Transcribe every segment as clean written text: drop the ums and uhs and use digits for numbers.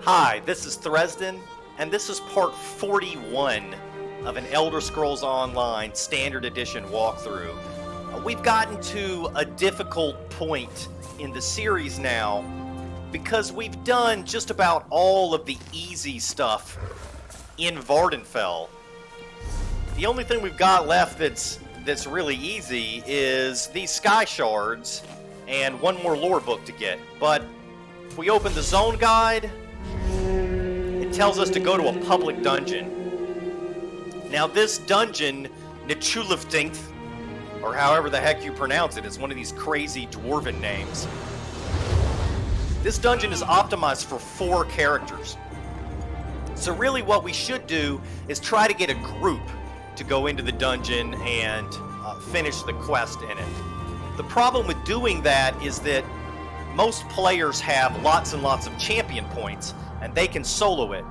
Hi, this is Thresden, and this is part 41 of an Elder Scrolls Online Standard Edition walkthrough. We've gotten to a difficult point in the series now because we've done just about all of the easy stuff in Vvardenfell. The only thing we've got left that's really easy is these sky shards and one more lore book to get. But if we open the zone guide, it tells us to go to a public dungeon. Now this dungeon, Nchuleftingth, or however the heck you pronounce it, it's one of these crazy dwarven names. This dungeon is optimized for 4 characters. So really what we should do is try to get a group to go into the dungeon and finish the quest in it. The problem with doing that is that most players have lots and lots of champion points, and they can solo it.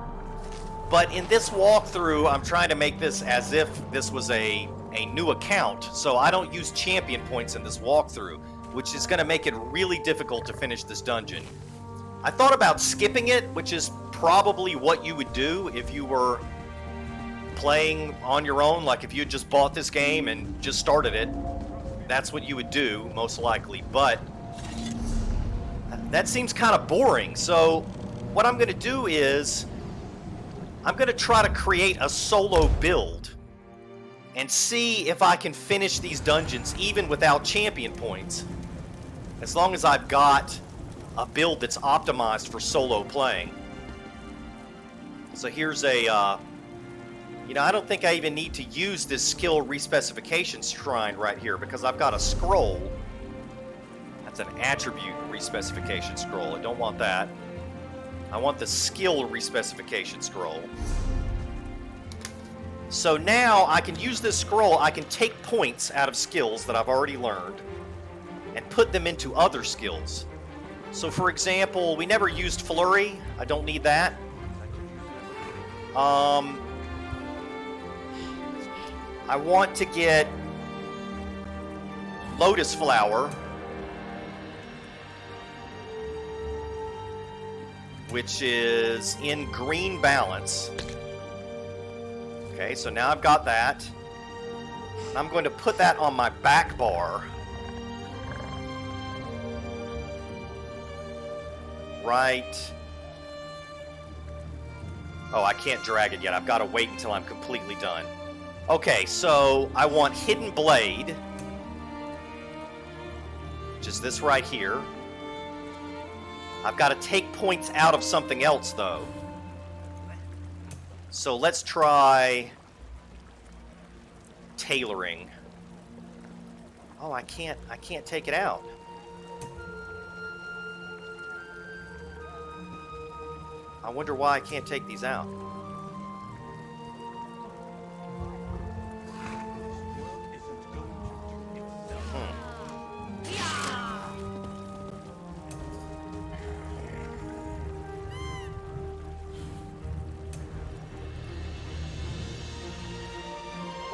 But in this walkthrough, I'm trying to make this as if this was a new account, so I don't use champion points in this walkthrough, which is going to make it really difficult to finish this dungeon. I thought about skipping it, which is probably what you would do if you were playing on your own, like if you had just bought this game and just started it. That's what you would do, most likely, but that seems kind of boring. So what I'm going to do is I'm going to try to create a solo build and see if I can finish these dungeons even without champion points, as long as I've got a build that's optimized for solo playing. So here's a I don't think I even need to use this skill respecification shrine right here because I've got a scroll. That's an attribute respecification scroll. I don't want that. I want the skill respecification scroll. So now I can use this scroll. I can take points out of skills that I've already learned and put them into other skills. So for example, we never used Flurry. I don't need that. I want to get Lotus Flower, which is in green balance. Okay, so now I've got that. I'm going to put that on my back bar. Right. Oh, I can't drag it yet. I've got to wait until I'm completely done. Okay, so I want Hidden Blade, which is this right here. I've got to take points out of something else, though. So let's try Tailoring. Oh, I can't take it out. I wonder why I can't take these out.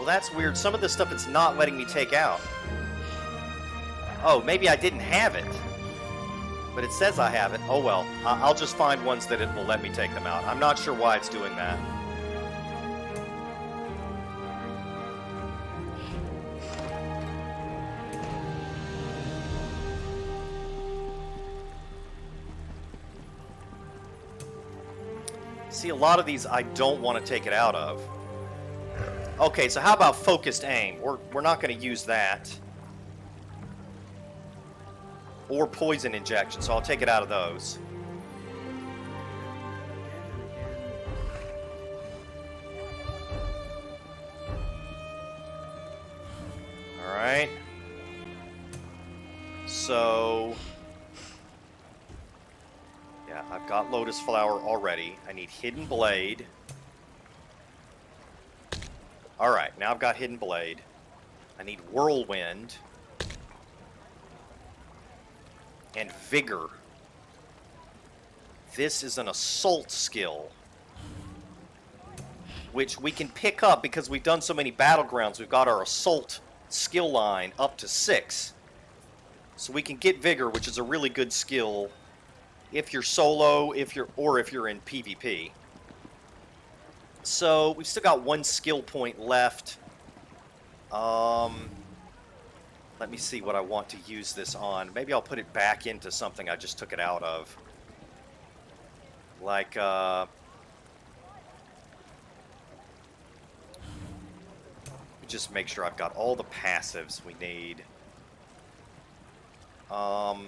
That's weird. Some of the stuff it's not letting me take out. Oh, maybe I didn't have it. But it says I have it. Oh well. I'll just find ones that it will let me take them out. I'm not sure why it's doing that. See, a lot of these I don't want to take it out of. Okay, so how about focused aim? We're not going to use that. Or poison injection, so I'll take it out of those. Alright. So yeah, I've got Lotus Flower already. I need Hidden Blade. Alright, now I've got Hidden Blade. I need Whirlwind. And Vigor. This is an Assault skill, which we can pick up because we've done so many battlegrounds. We've got our Assault skill line up to 6. So we can get Vigor, which is a really good skill if you're solo, if you're in PvP. So we've still got 1 skill point left. Let me see what I want to use this on. Maybe I'll put it back into something I just took it out of. Like, just make sure I've got all the passives we need. I'll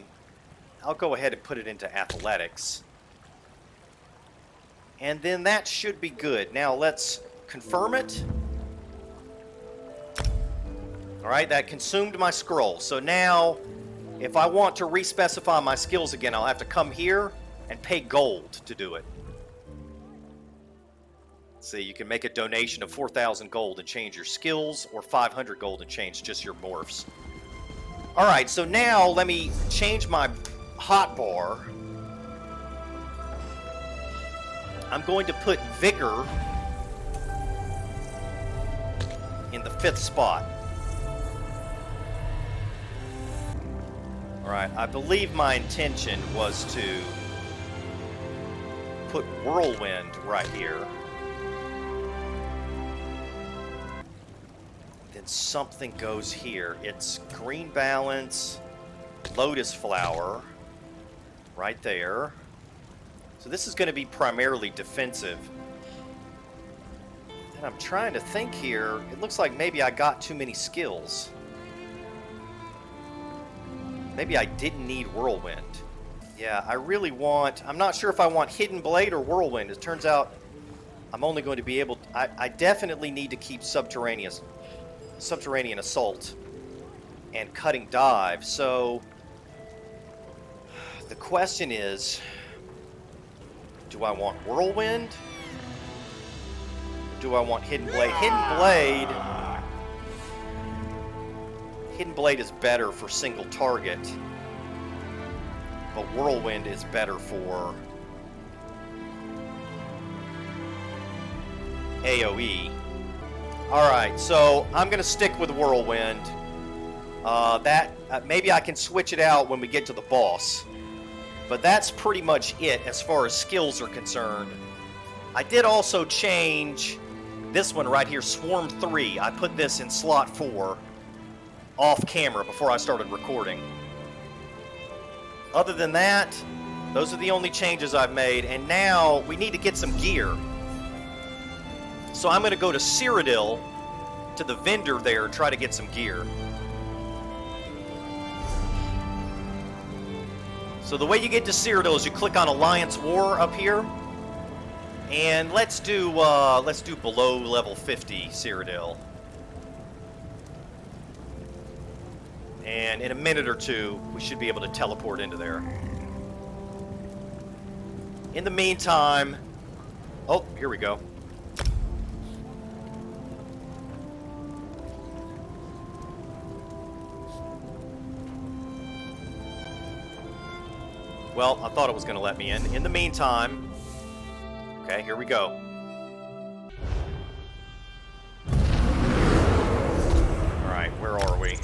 go ahead and put it into athletics. And then that should be good. Now let's confirm it. Alright, that consumed my scroll. So now, if I want to respecify my skills again, I'll have to come here and pay gold to do it. See, you can make a donation of 4,000 gold and change your skills, or 500 gold and change just your morphs. Alright, so now let me change my hotbar. I'm going to put Vigor in the 5th spot. Alright, I believe my intention was to put Whirlwind right here. Then something goes here. It's Green Balance, Lotus Flower, right there. So this is going to be primarily defensive. And I'm trying to think here. It looks like maybe I got too many skills. Maybe I didn't need Whirlwind. Yeah, I really want... I'm not sure if I want Hidden Blade or Whirlwind. It turns out I'm only going to be able... I definitely need to keep Subterranean Assault and Cutting Dive. So the question is, do I want Whirlwind? Or do I want Hidden Blade? Hidden Blade is better for single target, but Whirlwind is better for AoE. Alright, so I'm going to stick with Whirlwind. Maybe I can switch it out when we get to the boss. But that's pretty much it as far as skills are concerned. I did also change this one right here, Swarm 3. I put this in slot 4 off camera before I started recording. Other than that, those are the only changes I've made. And now we need to get some gear. So I'm going to go to Cyrodiil, to the vendor there, and try to get some gear. So the way you get to Cyrodiil is you click on Alliance War up here. And let's do below level 50 Cyrodiil. And in a minute or two, we should be able to teleport into there. In the meantime... Oh, here we go. Well, I thought it was going to let me in. In the meantime... Okay, here we go. Alright, where are we?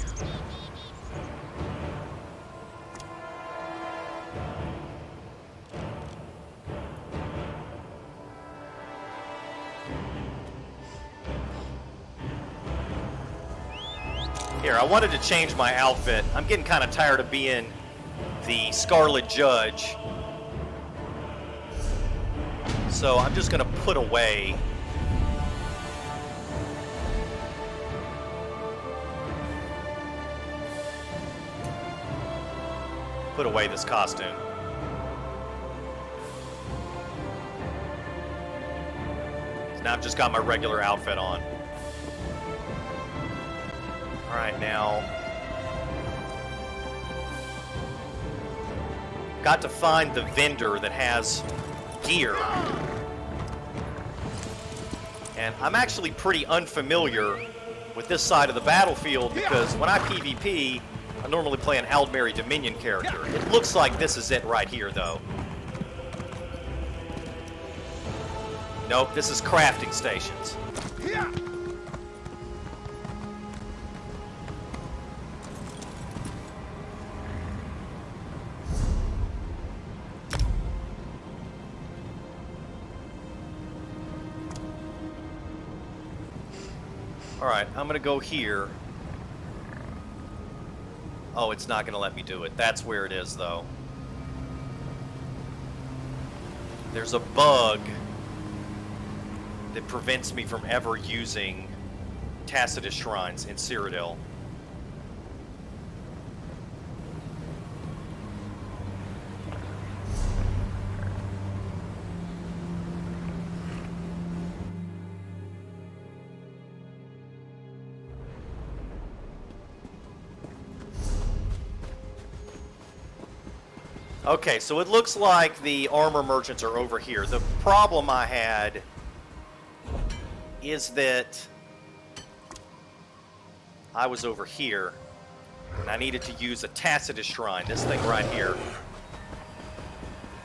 Here, I wanted to change my outfit. I'm getting kind of tired of being the Scarlet Judge. So I'm just going to put away this costume. So now I've just got my regular outfit on. Alright, now got to find the vendor that has gear. And I'm actually pretty unfamiliar with this side of the battlefield because when I PvP, I normally play an Aldmeri Dominion character. It looks like this is it right here, though. Nope, this is crafting stations. Alright, I'm gonna go here. Oh, it's not gonna let me do it. That's where it is, though. There's a bug that prevents me from ever using Tacitus Shrines in Cyrodiil. Okay, so it looks like the armor merchants are over here. The problem I had is that I was over here, and I needed to use a Tacitus Shrine, this thing right here.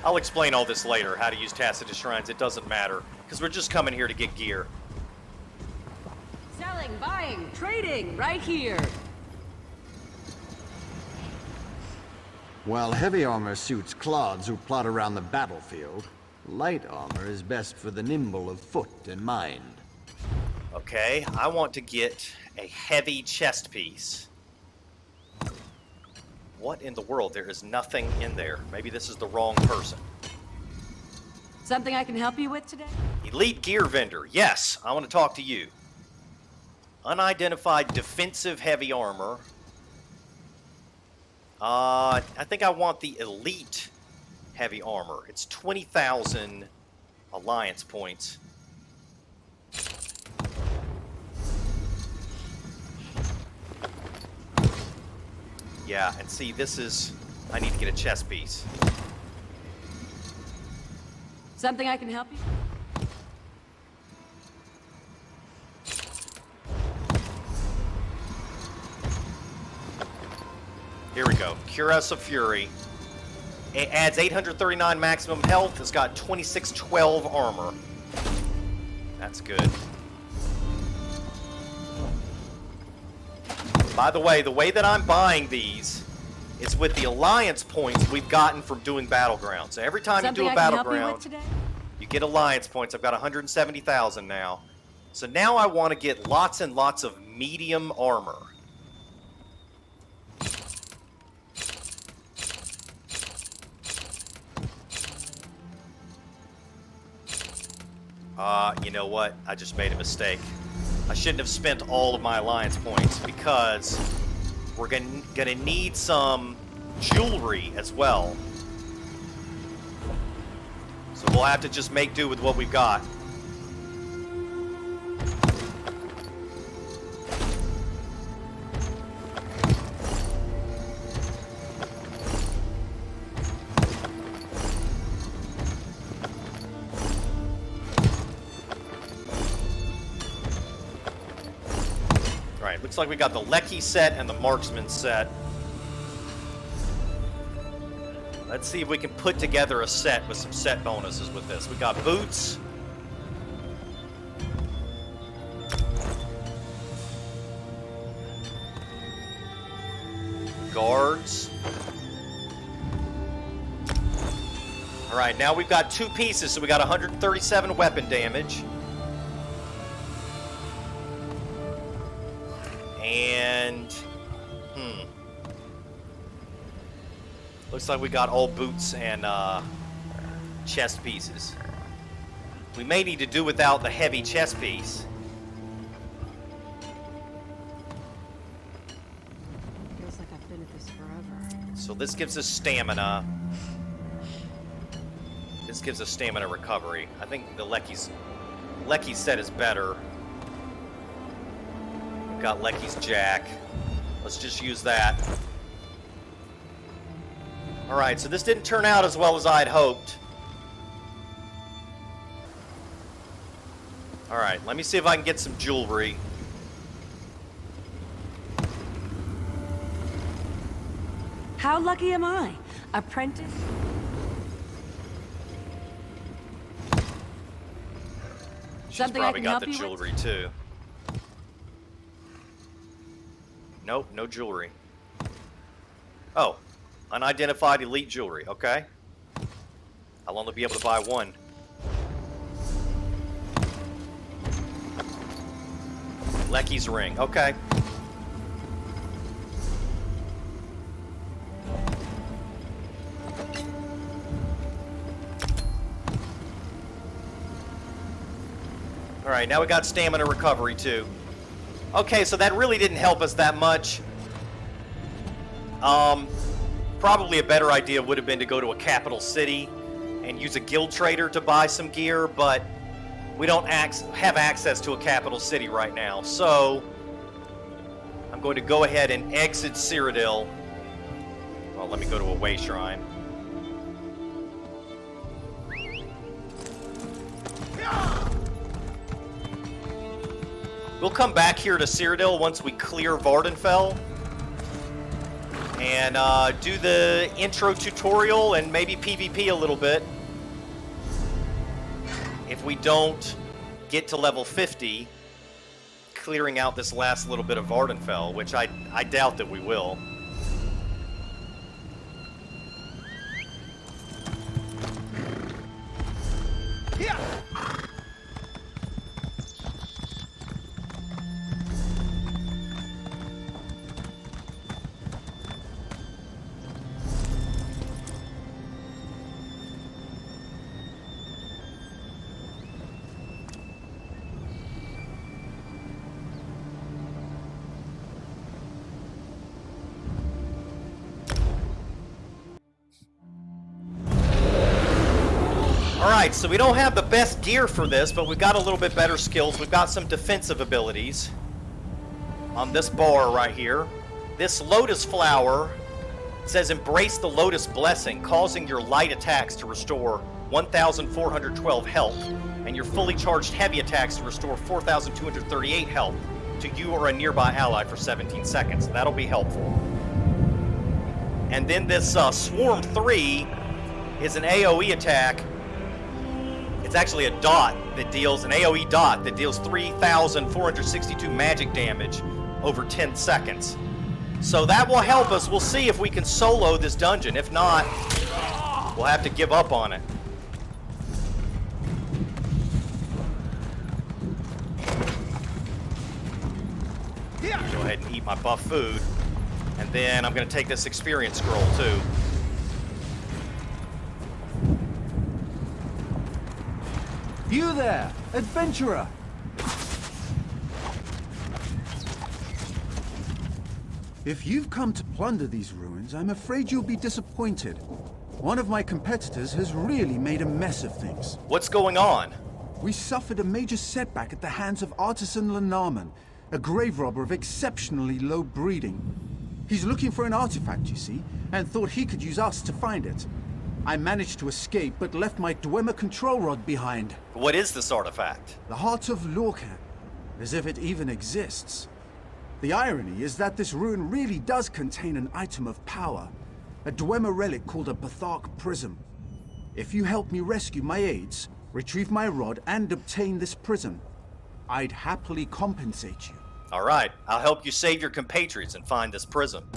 I'll explain all this later, how to use Tacitus Shrines. It doesn't matter, because we're just coming here to get gear. Selling, buying, trading, right here. While heavy armor suits clods who plod around the battlefield, light armor is best for the nimble of foot and mind. Okay, I want to get a heavy chest piece. What in the world? There is nothing in there. Maybe this is the wrong person. Something I can help you with today? Elite gear vendor. Yes, I want to talk to you. Unidentified defensive heavy armor. I think I want the elite heavy armor. It's 20,000 alliance points. Yeah, and see, this is... I need to get a chest piece. Something I can help you? Here we go. Cuirass of Fury. It adds 839 maximum health. It's got 2612 armor. That's good. By the way that I'm buying these is with the alliance points we've gotten from doing Battlegrounds. So every time you do a Battleground, you get alliance points. I've got 170,000 now. So now I want to get lots and lots of medium armor. You know what? I just made a mistake. I shouldn't have spent all of my alliance points because we're gonna need some jewelry as well. So we'll have to just make do with what we've got. Looks like we got the Lecky set and the Marksman set. Let's see if we can put together a set with some set bonuses with this. We got boots. Guards. Alright, now we've got two pieces, so we got 137 weapon damage. And, looks like we got all boots and chest pieces. We may need to do without the heavy chest piece. Feels like I've been at this forever. So this gives us stamina. This gives us stamina recovery. I think the Lecky's set is better. Got Lecky's jack. Let's just use that. Alright, so this didn't turn out as well as I'd hoped. Alright, let me see if I can get some jewelry. How lucky am I? Apprentice? She's Something I probably can got help the you with? jewelry too. Nope, no jewelry. Oh, unidentified elite jewelry. Okay. I'll only be able to buy one. Lecky's ring. Okay. Alright, now we got stamina recovery too. Okay, so that really didn't help us that much. Probably a better idea would have been to go to a capital city and use a guild trader to buy some gear, but we don't have access to a capital city right now. So I'm going to go ahead and exit Cyrodiil. Well, let me go to a way shrine. We'll come back here to Cyrodiil once we clear Vvardenfell and do the intro tutorial and maybe PvP a little bit. If we don't get to level 50, clearing out this last little bit of Vvardenfell, which I doubt that we will. Yeah. Alright, so we don't have the best gear for this, but we've got a little bit better skills. We've got some defensive abilities on this bar right here. This lotus flower says embrace the lotus blessing, causing your light attacks to restore 1,412 health, and your fully charged heavy attacks to restore 4,238 health to you or a nearby ally for 17 seconds. That'll be helpful. And then this Swarm 3 is an AoE attack. It's actually a dot that deals, an AoE dot that deals 3,462 magic damage over 10 seconds. So that will help us. We'll see if we can solo this dungeon. If not, we'll have to give up on it. Go ahead and eat my buff food. And then I'm going to take this experience scroll too. You there, adventurer! If you've come to plunder these ruins, I'm afraid you'll be disappointed. One of my competitors has really made a mess of things. What's going on? We suffered a major setback at the hands of Artisan Lenarman, a grave robber of exceptionally low breeding. He's looking for an artifact, you see, and thought he could use us to find it. I managed to escape, but left my Dwemer control rod behind. What is this artifact? The Heart of Lorkhan, as if it even exists. The irony is that this ruin really does contain an item of power, a Dwemer relic called a Bathark Prism. If you help me rescue my aides, retrieve my rod, and obtain this prism, I'd happily compensate you. All right, I'll help you save your compatriots and find this prism.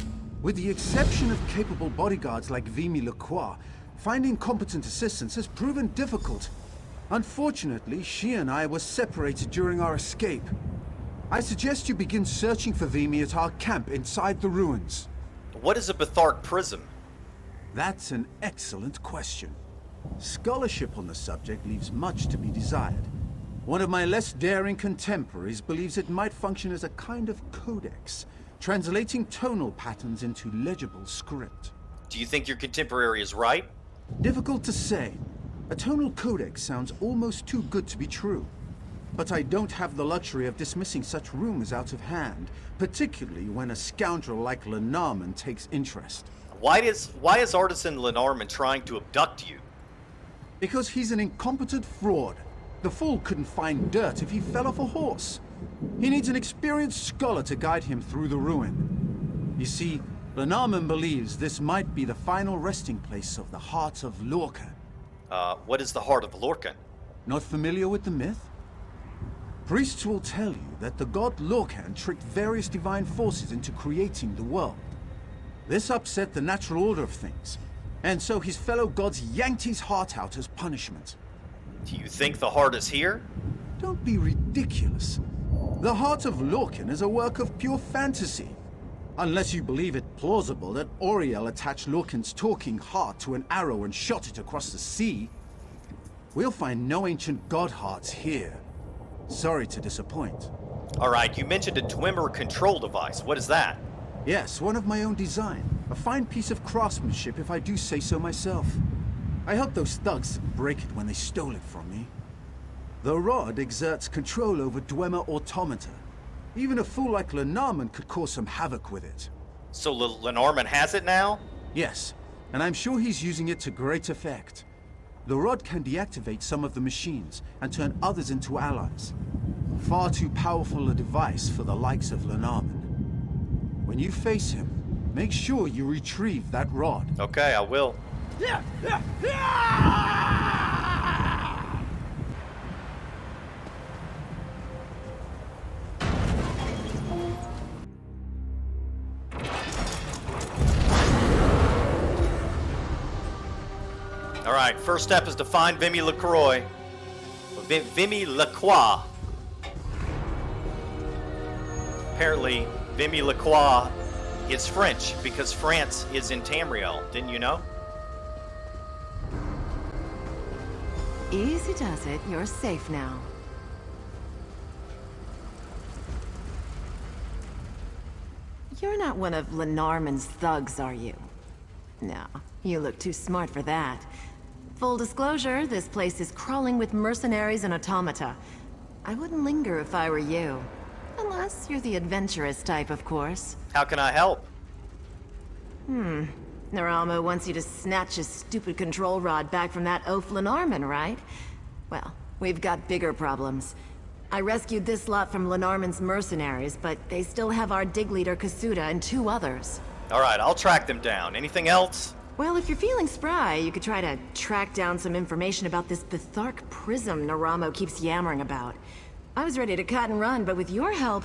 With the exception of capable bodyguards like Vimy Lacroix, finding competent assistance has proven difficult. Unfortunately, she and I were separated during our escape. I suggest you begin searching for Vimy at our camp inside the ruins. What is a Bathark prism? That's an excellent question. Scholarship on the subject leaves much to be desired. One of my less daring contemporaries believes it might function as a kind of codex, translating tonal patterns into legible script. Do you think your contemporary is right? Difficult to say. A tonal codex sounds almost too good to be true. But I don't have the luxury of dismissing such rumors out of hand, particularly when a scoundrel like Lenarman takes interest. Why is Artisan Lenarman trying to abduct you? Because he's an incompetent fraud. The fool couldn't find dirt if he fell off a horse. He needs an experienced scholar to guide him through the ruin. You see, Lenarman believes this might be the final resting place of the Heart of Lorkhan. What is the Heart of Lorkhan? Not familiar with the myth? Priests will tell you that the god Lorkhan tricked various divine forces into creating the world. This upset the natural order of things, and so his fellow gods yanked his heart out as punishment. Do you think the heart is here? Don't be ridiculous. The Heart of Lorkhan is a work of pure fantasy. Unless you believe it plausible that Auriel attached Lorkhan's talking heart to an arrow and shot it across the sea, we'll find no ancient god hearts here. Sorry to disappoint. Alright, you mentioned a Dwemer control device. What is that? Yes, one of my own design. A fine piece of craftsmanship, if I do say so myself. I helped those thugs break it when they stole it from me. The rod exerts control over Dwemer automata. Even a fool like Lenormand could cause some havoc with it. So Lenormand has it now? Yes, and I'm sure he's using it to great effect. The rod can deactivate some of the machines and turn others into allies. Far too powerful a device for the likes of Lenormand. When you face him, make sure you retrieve that rod. Okay, I will. Alright, first step is to find Vimy LaCroix. Vimy Lacroix. Apparently, Vimy Lacroix is French because France is in Tamriel. Didn't you know? Easy does it. You're safe now. You're not one of Lenormand's thugs, are you? No, you look too smart for that. Full disclosure, this place is crawling with mercenaries and automata. I wouldn't linger if I were you. Unless you're the adventurous type, of course. How can I help? Naramo wants you to snatch his stupid control rod back from that oaf Lenormand, right? Well, we've got bigger problems. I rescued this lot from Lenormand's mercenaries, but they still have our dig leader Kasuda and 2 others. Alright, I'll track them down. Anything else? Well, if you're feeling spry, you could try to track down some information about this Bethark prism Naramo keeps yammering about. I was ready to cut and run, but with your help,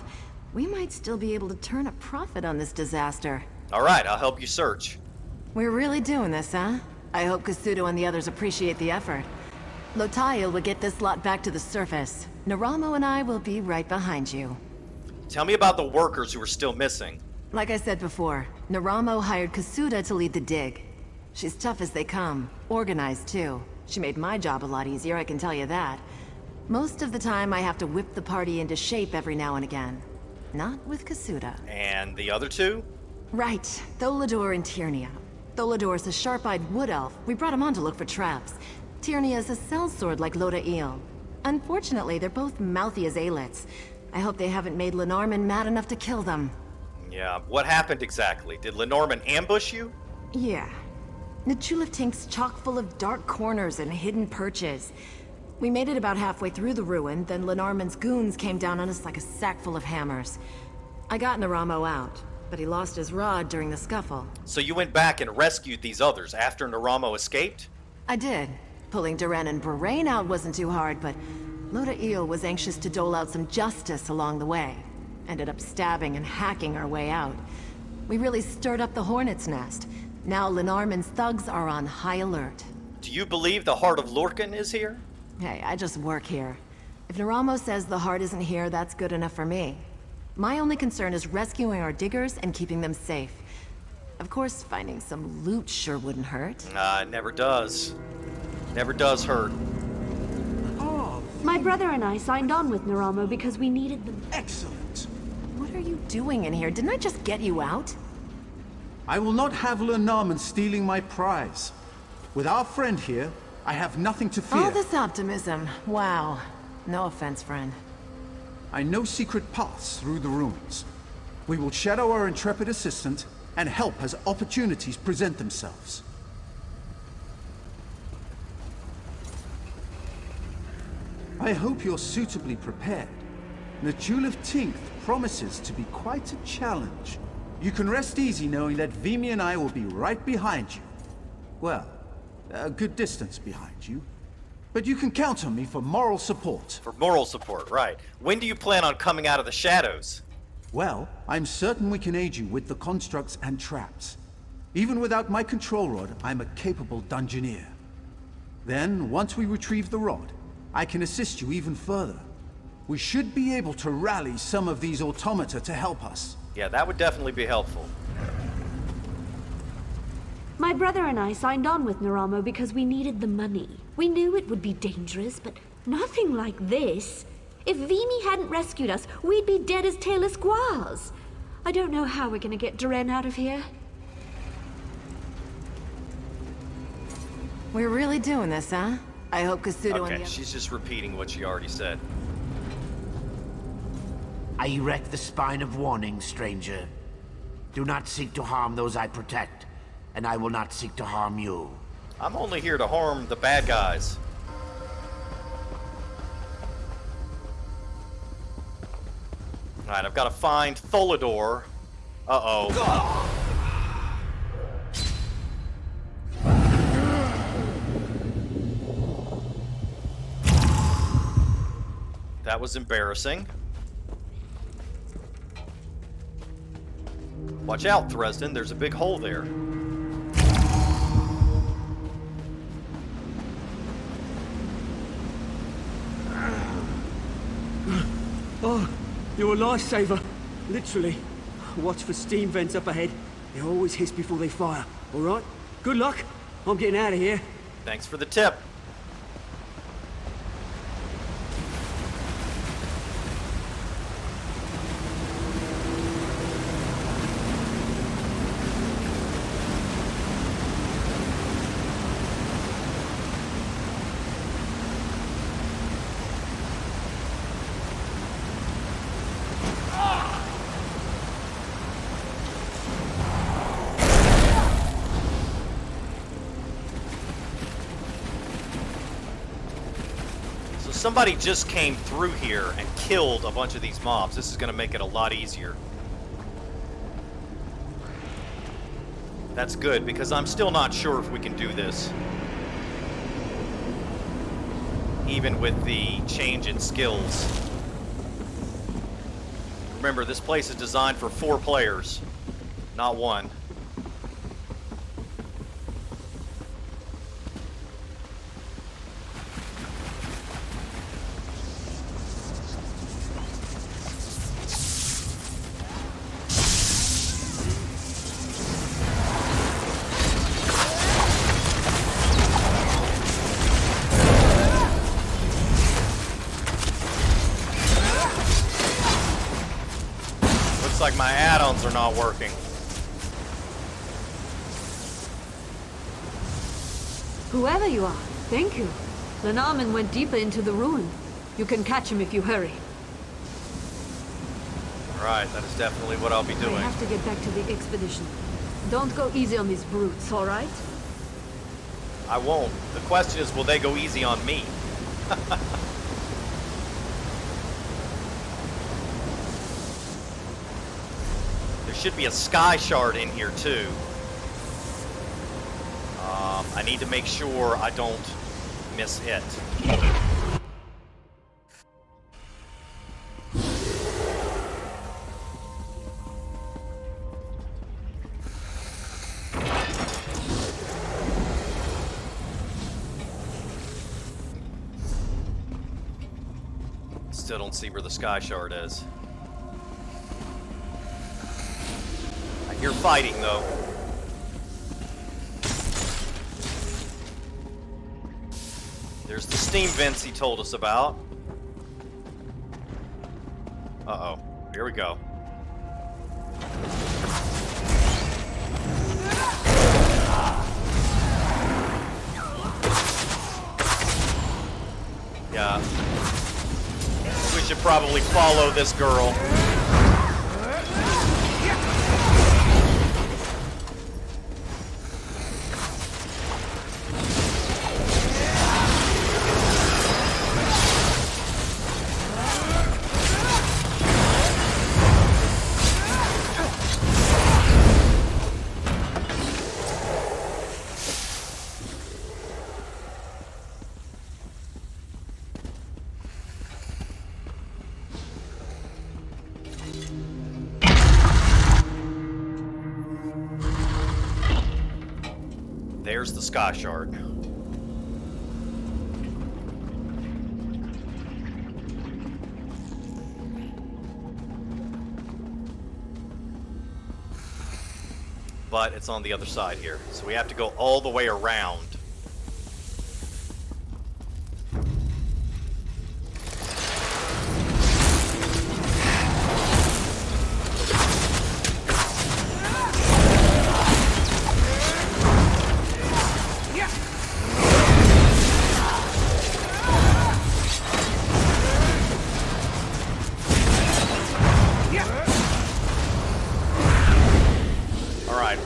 we might still be able to turn a profit on this disaster. Alright, I'll help you search. We're really doing this, huh? I hope Kasudo and the others appreciate the effort. Lotail will get this lot back to the surface. Naramo and I will be right behind you. Tell me about the workers who are still missing. Like I said before, Naramo hired Kasuda to lead the dig. She's tough as they come, organized too. She made my job a lot easier, I can tell you that. Most of the time I have to whip the party into shape every now and again. Not with Kasuda. And the other 2? Right, Tholador and Tyrnia. Tholador's a sharp-eyed wood elf. We brought him on to look for traps. Tyrnia's a sellsword like Loda-Eel. Unfortunately, they're both mouthy as aelets. I hope they haven't made Lenormand mad enough to kill them. Yeah, what happened exactly? Did Lenormand ambush you? Yeah. Nchuleftingth's chock full of dark corners and hidden perches. We made it about halfway through the ruin, then Lenormand's goons came down on us like a sack full of hammers. I got Naramo out, but he lost his rod during the scuffle. So you went back and rescued these others after Naramo escaped? I did. Pulling Duran and Barain out wasn't too hard, but Loda-Eel was anxious to dole out some justice along the way. Ended up stabbing and hacking our way out. We really stirred up the hornet's nest. Now Lenormand's thugs are on high alert. Do you believe the Heart of Lorkhan is here? Hey, I just work here. If Naramo says the heart isn't here, that's good enough for me. My only concern is rescuing our diggers and keeping them safe. Of course, finding some loot sure wouldn't hurt. It never does. Never does hurt. Oh, My brother and I signed on with Naramo because we needed them. excellent. What are you doing in here? Didn't I just get you out? I will not have Lenormand stealing my prize. With our friend here, I have nothing to fear. All this optimism. Wow. No offense, friend. I know secret paths through the ruins. We will shadow our intrepid assistant and help as opportunities present themselves. I hope you're suitably prepared. Nchuleftingth promises to be quite a challenge. You can rest easy knowing that Vimy and I will be right behind you. Well, a good distance behind you. But you can count on me for moral support. For moral support, right. When do you plan on coming out of the shadows? Well, I'm certain we can aid you with the constructs and traps. Even without my control rod, I'm a capable dungeoneer. Then, once we retrieve the rod, I can assist you even further. we should be able to rally some of these automata to help us. Yeah, that would definitely be helpful. My brother and I signed on with Naramo because we needed the money. We knew it would be dangerous, but nothing like this. If Vimy hadn't rescued us, we'd be dead as tailless squaws. I don't know how we're gonna get Duran out of here. We're really doing this, huh? I hope Kasudo and Okay, the she's just repeating what she already said. I erect the spine of warning, stranger. Do not seek to harm those I protect, and I will not seek to harm you. I'm only here to harm the bad guys. Alright, I've got to find Tholador. Uh-oh. That was embarrassing. Watch out, Thresden. There's a big hole there. Oh, you're a lifesaver. Literally. Watch for steam vents up ahead. They always hiss before they fire. All right? Good luck. I'm getting out of here. Thanks for the tip. Somebody just came through here and killed a bunch of these mobs. This is going to make it a lot easier. That's good, because I'm still not sure if we can do this. Even with the change in skills. Remember, this place is designed for 4 players, not 1. Like my add-ons are not working. Whoever you are, thank you. Lenormand went deeper into the ruin. You can catch him if you hurry. Right, that is definitely what I'll be doing. I have to get back to the expedition. Don't go easy on these brutes, all right? I won't. The question is, will they go easy on me? There should be a sky shard in here too. I need to make sure I don't miss it. Still don't see where the sky shard is. I hear fighting though. There's the steam vents he told us about. Uh-oh. Here we go. Yeah. We should probably follow this girl. There's the sky shard. but it's on the other side here. So we have to go all the way around.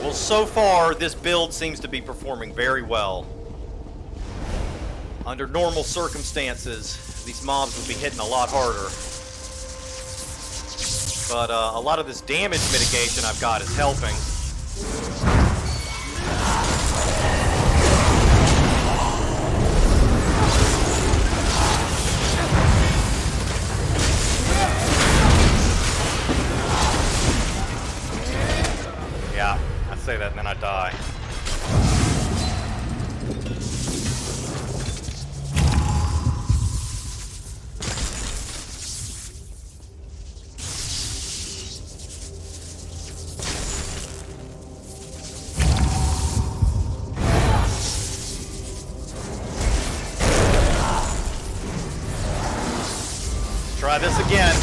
Well, so far, this build seems to be performing very well. Under normal circumstances, these mobs would be hitting a lot harder. But a lot of this damage mitigation I've got is helping. Yeah. Say that and then I die. Let's try this again.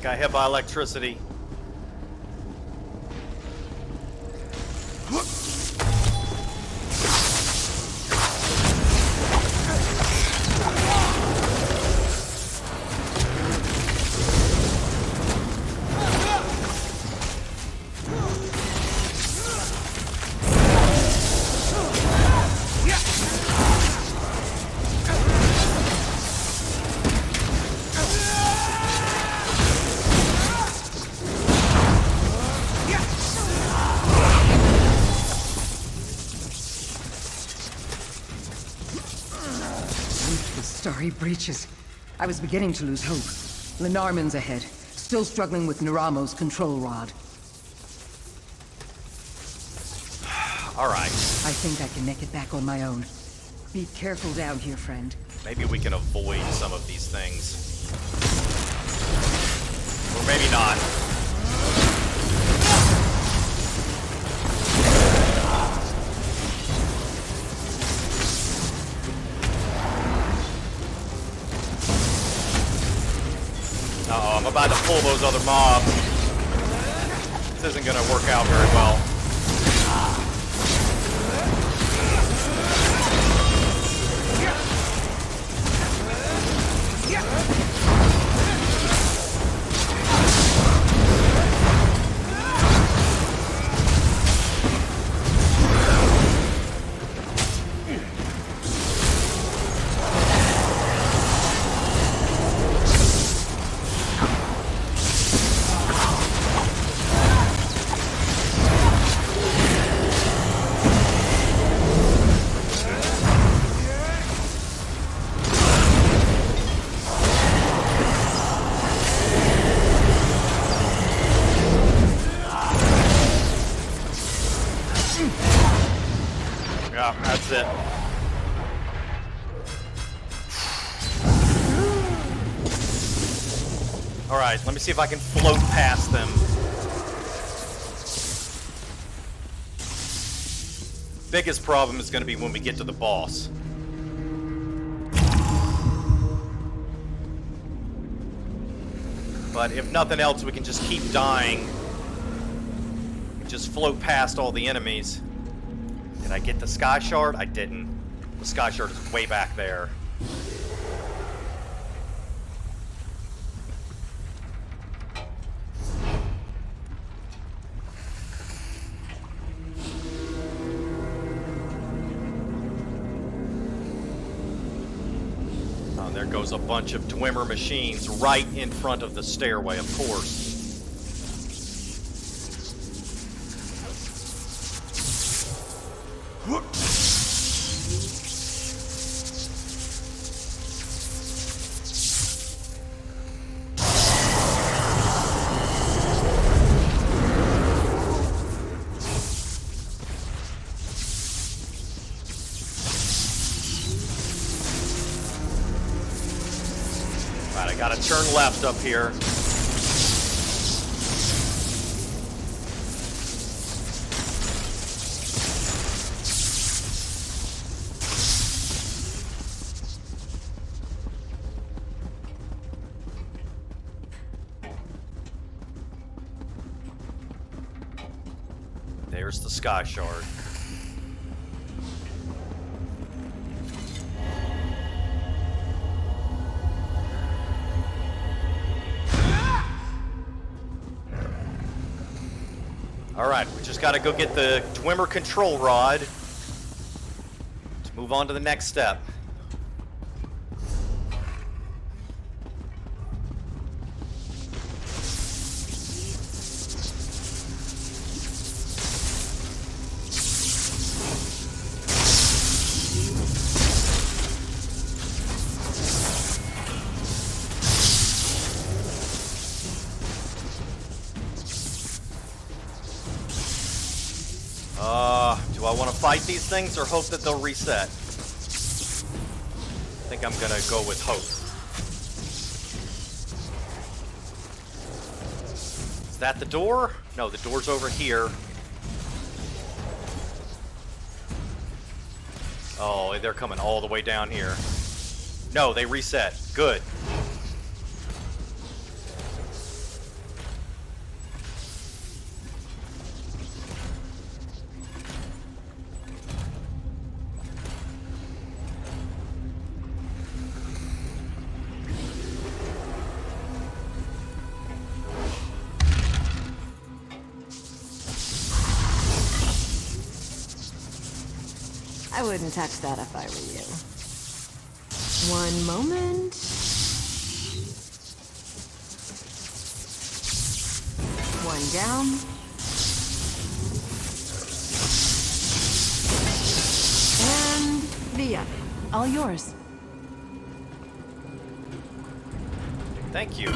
Got hit by electricity. Starry breaches. I was beginning to lose hope. Lenarman's ahead, still struggling with Naramo's control rod. All right. I think I can make it back on my own. Be careful down here, friend. Maybe we can avoid some of these things. Or maybe not. Uh-oh, I'm about to pull those other mobs. This isn't gonna work out very well. Alright, let me see if I can float past them. Biggest problem is going to be when we get to the boss. But if nothing else, we can just keep dying. Just float past all the enemies. Did I get the Sky Shard? I didn't. The Sky Shard is way back there. Oh, there goes a bunch of Dwemer machines right in front of the stairway, of course. Right, I gotta turn left up here. There's the Sky Shard. Alright, we just gotta go get the Dwemer control rod to move on to the next step. Do I want to fight these things or hope that they'll reset? I think I'm gonna go with hope. Is that the door? No, the door's over here. Oh, they're coming all the way down here. No, they reset. Good. I wouldn't touch that if I were you. One moment. One down. And the other. All yours. Thank you.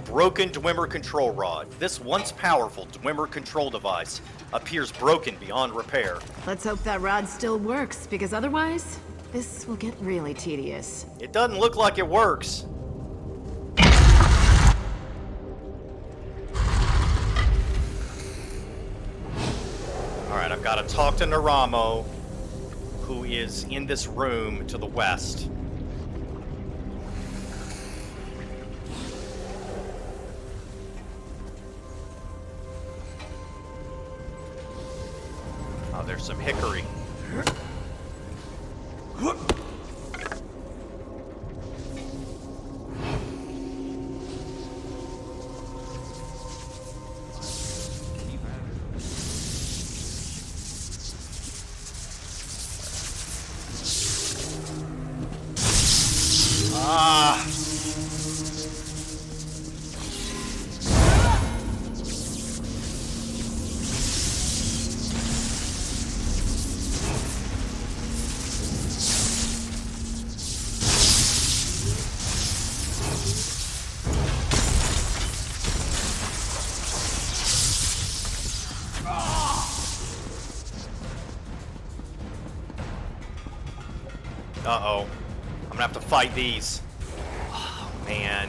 Broken Dwemer control rod. This once powerful Dwemer control device appears broken beyond repair. Let's hope that rod still works, because otherwise, this will get really tedious. It doesn't look like it works. Alright, I've got to talk to Naramo, who is in this room to the west. Oh, there's some hickory. Ah! Uh-oh. I'm gonna have to fight these. man.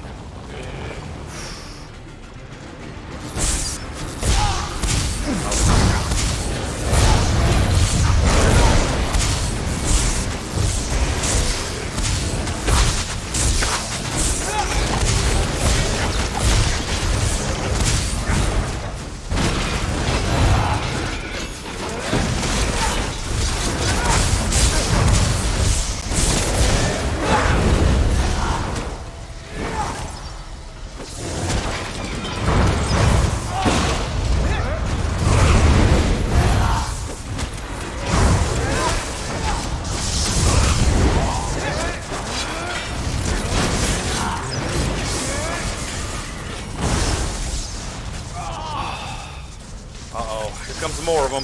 Comes more of them.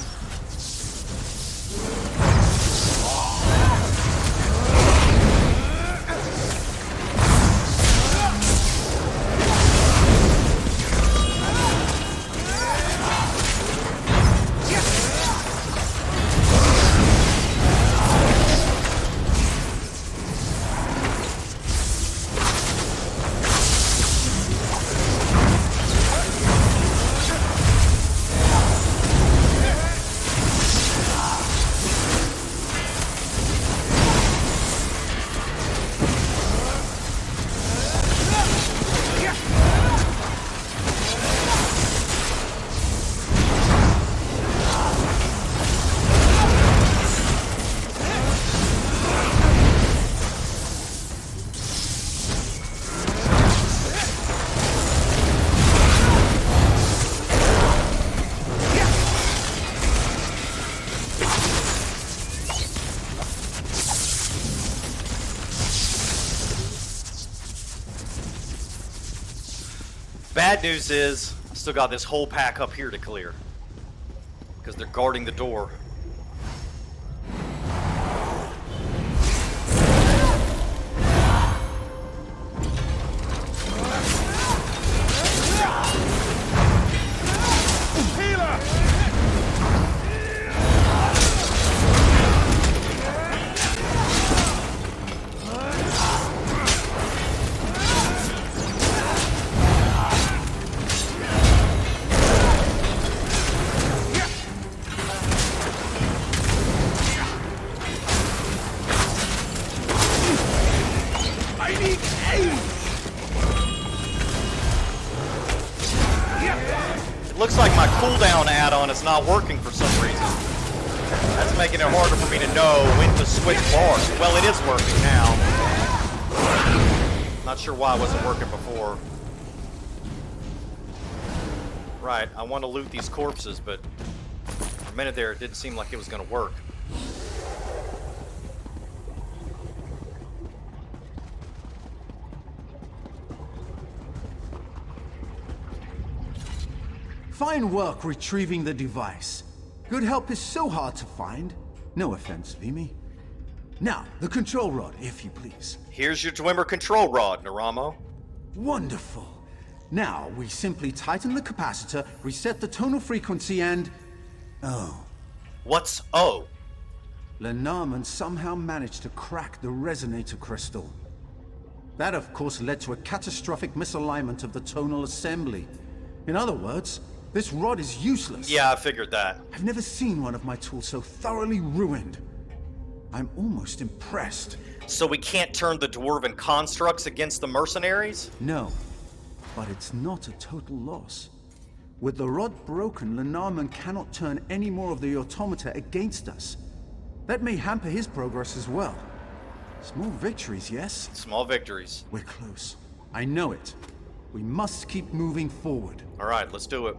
Bad news is, I still got this whole pack up here to clear. Because they're guarding the door. Looks like my cooldown add-on is not working for some reason. That's making it harder for me to know when to switch bars. Well, it is working now. Not sure why it wasn't working before. Right, I want to loot these corpses, but for a minute there, it didn't seem like it was going to work. Fine work retrieving the device. Good help is so hard to find. No offense, Vimy. Now, the control rod, if you please. Here's your Dwemer control rod, Naramo. Wonderful. Now, we simply tighten the capacitor, reset the tonal frequency, and... Oh. What's O? Lenormand somehow managed to crack the resonator crystal. That, of course, led to a catastrophic misalignment of the tonal assembly. In other words, this rod is useless. Yeah, I figured that. I've never seen one of my tools so thoroughly ruined. I'm almost impressed. So we can't turn the dwarven constructs against the mercenaries? No, but it's not a total loss. With the rod broken, Lenormand cannot turn any more of the automata against us. That may hamper his progress as well. Small victories, yes? Small victories. We're close. I know it. We must keep moving forward. All right, let's do it.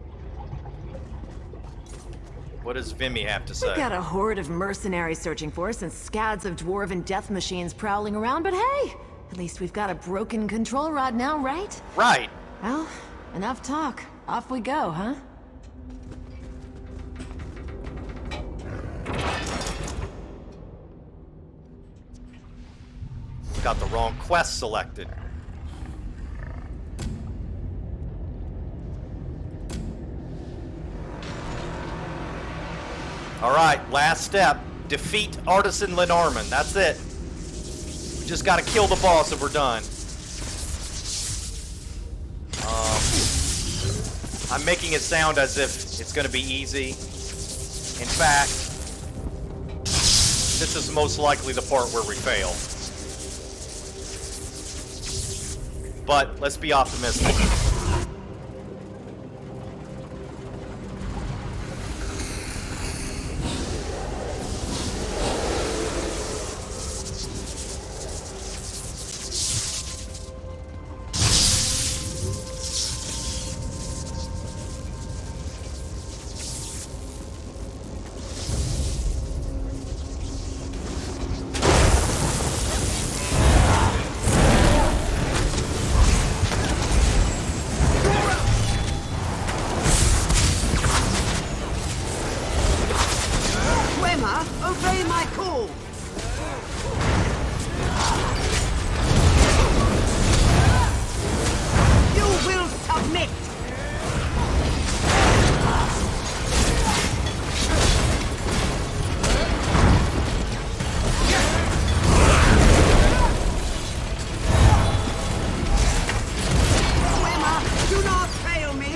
What does Vimy have to say? We've got a horde of mercenaries searching for us and scads of dwarven death machines prowling around, but hey! At least we've got a broken control rod now, right? Right. Well, enough talk. Off we go, huh? Got the wrong quest selected. Alright, last step. Defeat Artisan Lenormand. That's it. We just gotta kill the boss and we're done. I'm making it sound as if it's going to be easy. In fact, this is most likely the part where we fail. But let's be optimistic. Dwemer, obey my call! You will submit! Dwemer, do not fail me!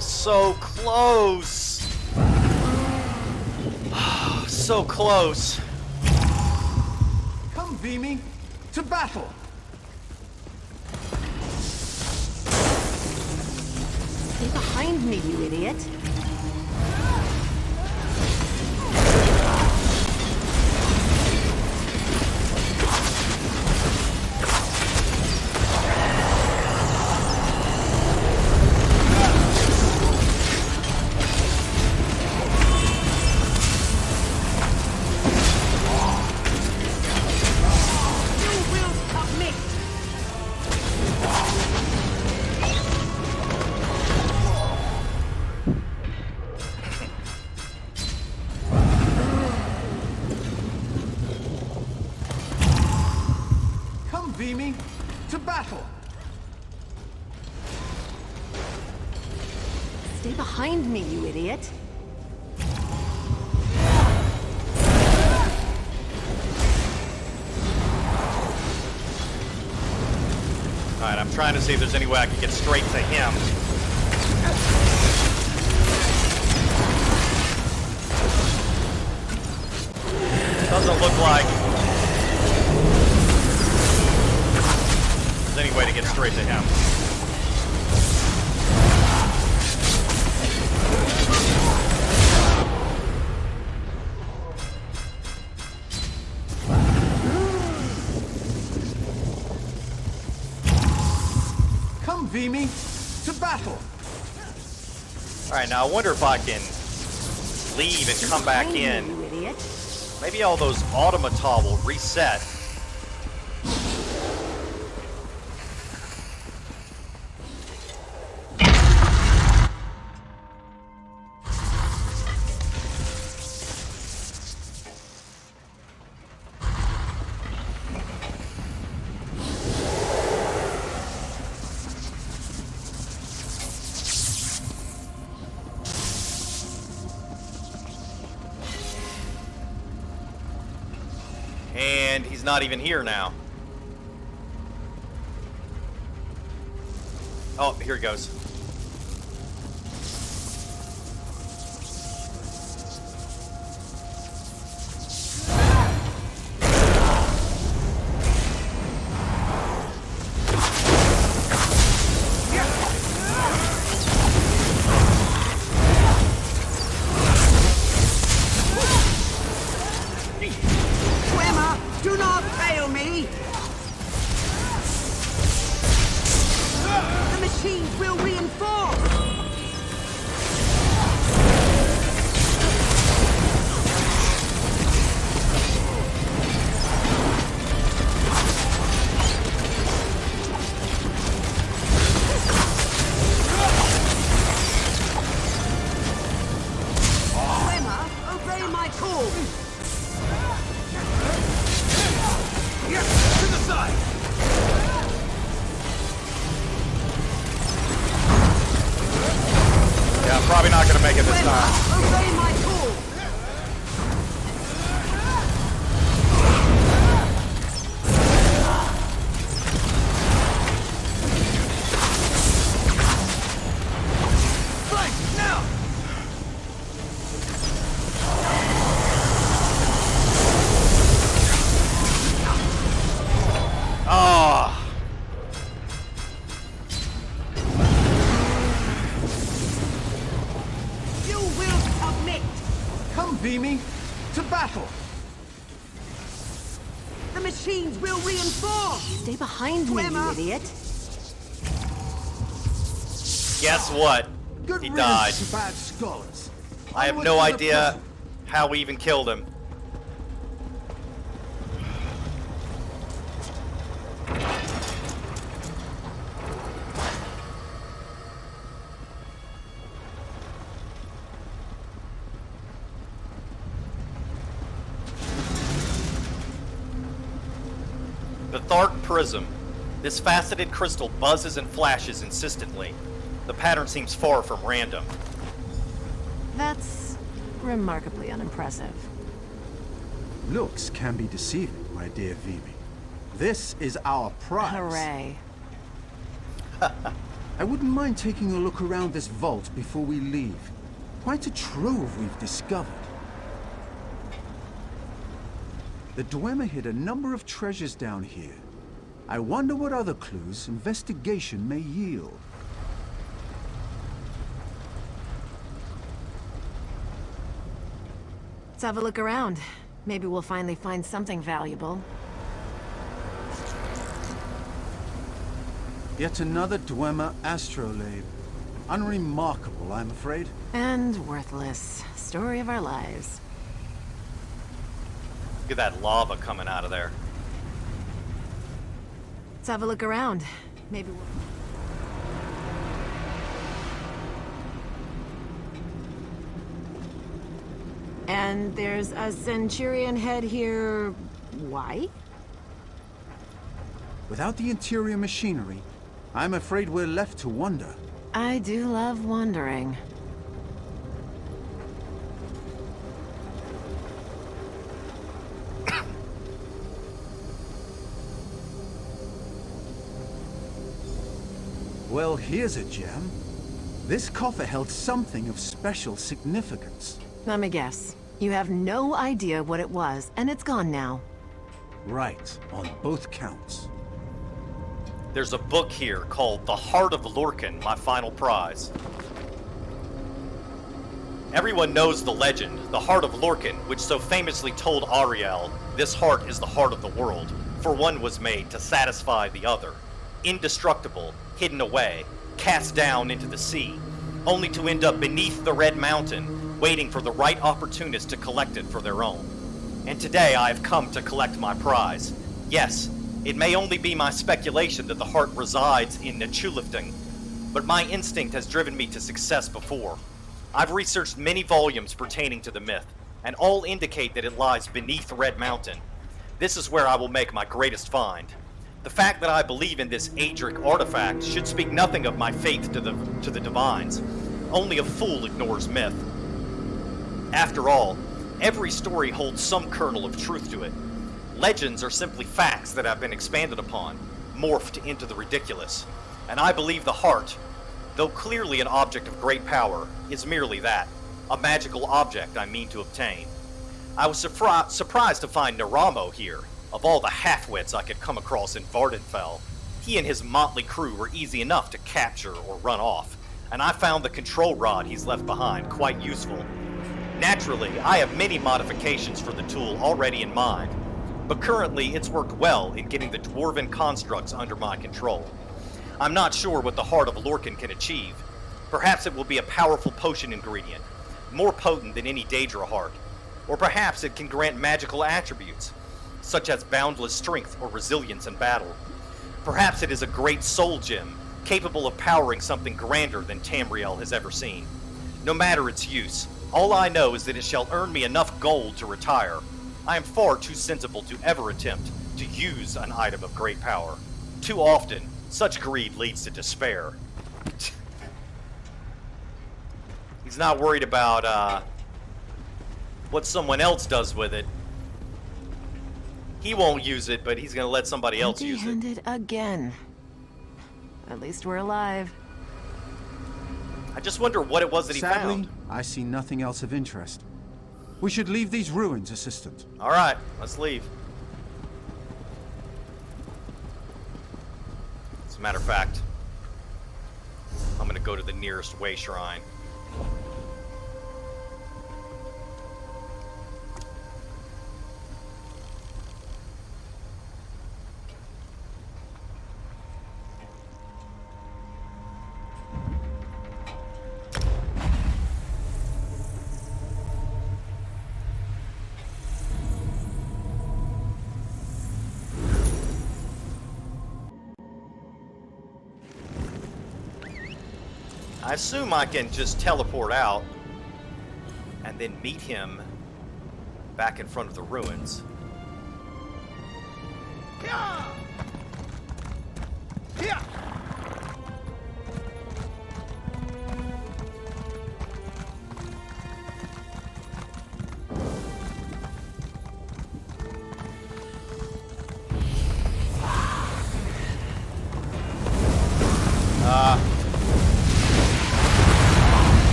So close. So close. Come, Vimy, to battle! Stay behind me, you idiot. Vimy, to battle! Stay behind me, you idiot. Alright, I'm trying to see if there's any way I can get straight to him. Doesn't look like there's any way to get straight to him. Come, Vimy, to battle! Alright, now I wonder if I can leave and come back in. You idiot. Maybe all those automata will reset. And he's not even here now. Oh, here he goes. Dwemer, do not fail me! The machines will reinforce! Stay behind me, you Dwemer! idiot. Guess what? Good He riddance died. to bad scholars. I have Onward no to the idea prism. how we even killed him. The Thark Prism. This faceted crystal buzzes and flashes insistently. The pattern seems far from random. That's remarkably unimpressive. Looks can be deceiving, my dear Vimy. This is our prize. Hooray. I wouldn't mind taking a look around this vault before we leave. Quite a trove we've discovered. The Dwemer hid a number of treasures down here. I wonder what other clues investigation may yield. Let's have a look around. Maybe we'll finally find something valuable. Yet another Dwemer astrolabe. Unremarkable, I'm afraid. And worthless. Story of our lives. Look at that lava coming out of there. Let's have a look around. Maybe we'll... And there's a Centurion head here. Why? Without the interior machinery, I'm afraid we're left to wonder. I do love wondering. Well, here's a gem. This coffer held something of special significance. Let me guess. You have no idea what it was, and it's gone now. Right, on both counts. There's a book here called The Heart of Lorkhan, my final prize. Everyone knows the legend, the Heart of Lorkhan, which so famously told Ariel, this heart is the heart of the world, for one was made to satisfy the other. Indestructible, hidden away, cast down into the sea, only to end up beneath the Red Mountain, waiting for the right opportunist to collect it for their own. And today I have come to collect my prize. Yes, it may only be my speculation that the heart resides in Nchuleftingth, but my instinct has driven me to success before. I've researched many volumes pertaining to the myth, and all indicate that it lies beneath Red Mountain. This is where I will make my greatest find. The fact that I believe in this Adric artifact should speak nothing of my faith to the divines. Only a fool ignores myth. After all, every story holds some kernel of truth to it. Legends are simply facts that have been expanded upon, morphed into the ridiculous. And I believe the heart, though clearly an object of great power, is merely that, a magical object I mean to obtain. I was surprised to find Naramo here. Of all the half-wits I could come across in Vvardenfell, he and his motley crew were easy enough to capture or run off, and I found the control rod he's left behind quite useful. Naturally, I have many modifications for the tool already in mind, but currently it's worked well in getting the dwarven constructs under my control. I'm not sure what the Heart of Lorkhan can achieve. Perhaps it will be a powerful potion ingredient, more potent than any Daedra heart, or perhaps it can grant magical attributes, such as boundless strength or resilience in battle. Perhaps it is a great soul gem, capable of powering something grander than Tamriel has ever seen. No matter its use, all I know is that it shall earn me enough gold to retire. I am far too sensible to ever attempt to use an item of great power. Too often, such greed leads to despair. He's not worried about, what someone else does with it. He won't use it, but he's gonna let somebody else use it. Empty-handed again. At least we're alive. I just wonder what it was that he Sadly, found. I see nothing else of interest. We should leave these ruins, Assistant. All right, let's leave. As a matter of fact, I'm gonna go to the nearest way shrine. I assume I can just teleport out and then meet him back in front of the ruins.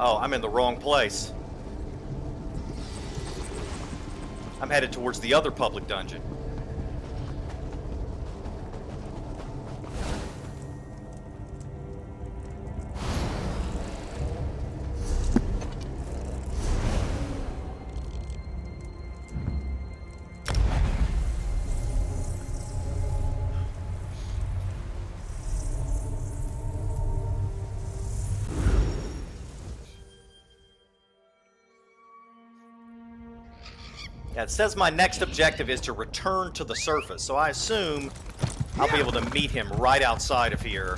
Oh, I'm in the wrong place. I'm headed towards the other public dungeon. Yeah, it says my next objective is to return to the surface, so I assume I'll be able to meet him right outside of here.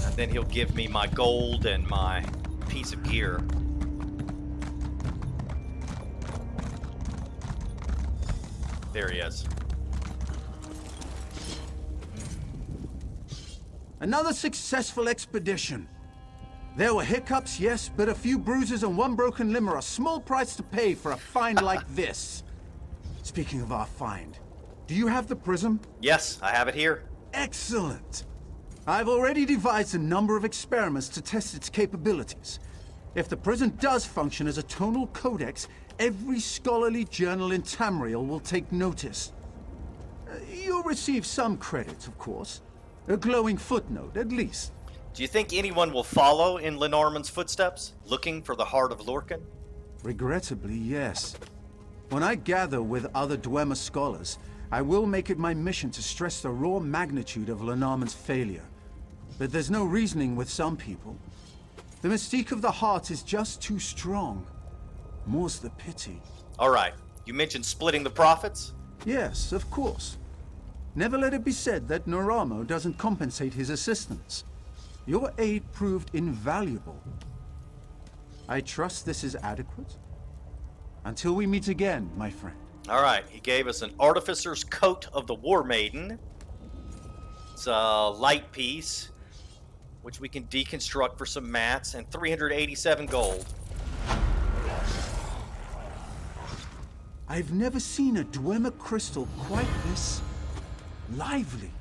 And then he'll give me my gold and my piece of gear. There he is. Another successful expedition. There were hiccups, yes, but a few bruises and one broken limb are a small price to pay for a find like this. Speaking of our find, do you have the prism? Yes, I have it here. Excellent. I've already devised a number of experiments to test its capabilities. If the prism does function as a tonal codex, every scholarly journal in Tamriel will take notice. You'll receive some credit, of course. A glowing footnote, at least. Do you think anyone will follow in Lenormand's footsteps, looking for the Heart of Lorkhan? Regrettably, yes. When I gather with other Dwemer scholars, I will make it my mission to stress the raw magnitude of Lenormand's failure. But there's no reasoning with some people. The mystique of the heart is just too strong. More's the pity. All right. You mentioned splitting the profits? Yes, of course. Never let it be said that Noramo doesn't compensate his assistants. Your aid proved invaluable. I trust this is adequate? Until we meet again, my friend. All right. He gave us an Artificer's Coat of the War Maiden. It's a light piece, which we can deconstruct for some mats, and 387 gold. I've never seen a Dwemer crystal quite this lively.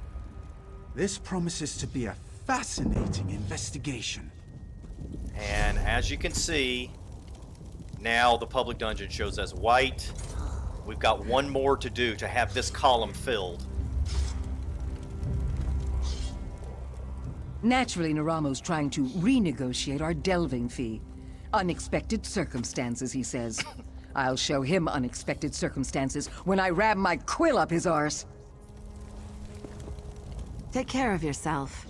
This promises to be a fascinating investigation. And as you can see, now the public dungeon shows as white. We've got one more to do to have this column filled. Naturally, Naramo's trying to renegotiate our delving fee. Unexpected circumstances, he says. I'll show him unexpected circumstances when I ram my quill up his arse. Take care of yourself.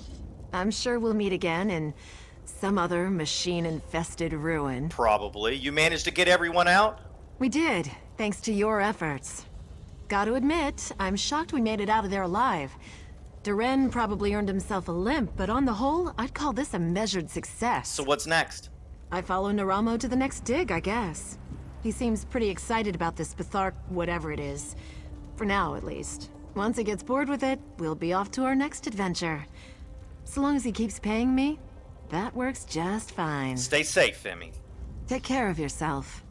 I'm sure we'll meet again in some other machine-infested ruin. Probably. You managed to get everyone out? We did, thanks to your efforts. Gotta admit, I'm shocked we made it out of there alive. Duren probably earned himself a limp, but on the whole, I'd call this a measured success. So what's next? I follow Naramo to the next dig, I guess. He seems pretty excited about this Bethark whatever it is. For now, at least. Once he gets bored with it, we'll be off to our next adventure. So long as he keeps paying me, that works just fine. Stay safe, Femi. Take care of yourself.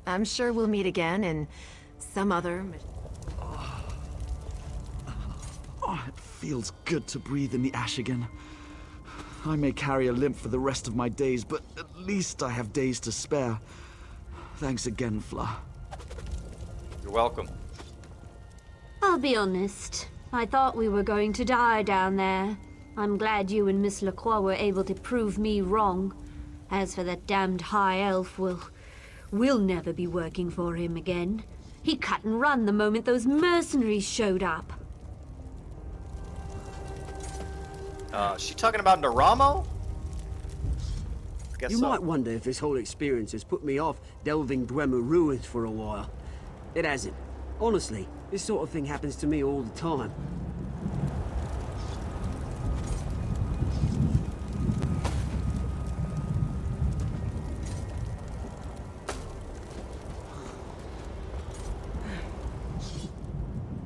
I'm sure we'll meet again in some other... Oh, it feels good to breathe in the ash again. I may carry a limp for the rest of my days, but at least I have days to spare. Thanks again, Fla. You're welcome. I'll be honest. I thought we were going to die down there. I'm glad you and Miss Lacroix were able to prove me wrong. As for that damned high elf, we'll never be working for him again. He cut and run the moment those mercenaries showed up. She talking about Naramo? Guess You so. might wonder if this whole experience has put me off delving Dwemer ruins for a while. It hasn't. Honestly, this sort of thing happens to me all the time.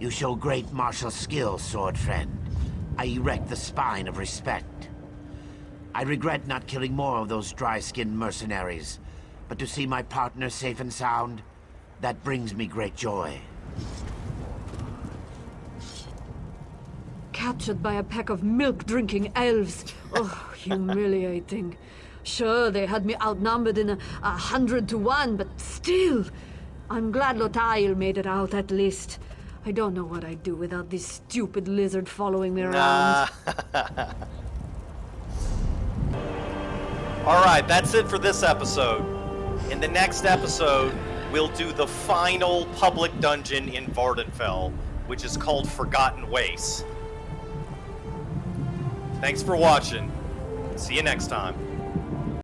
You show great martial skill, sword friend. I erect the spine of respect. I regret not killing more of those dry-skinned mercenaries, but to see my partner safe and sound, that brings me great joy. Captured by a pack of milk-drinking elves. Oh, humiliating. Sure, they had me outnumbered in 100 to 1, but still. I'm glad Lotail made it out at least. I don't know what I'd do without this stupid lizard following me around. Alright, that's it for this episode. In the next episode, we'll do the final public dungeon in Vvardenfell, which is called Forgotten Wastes. Thanks for watching. See you next time.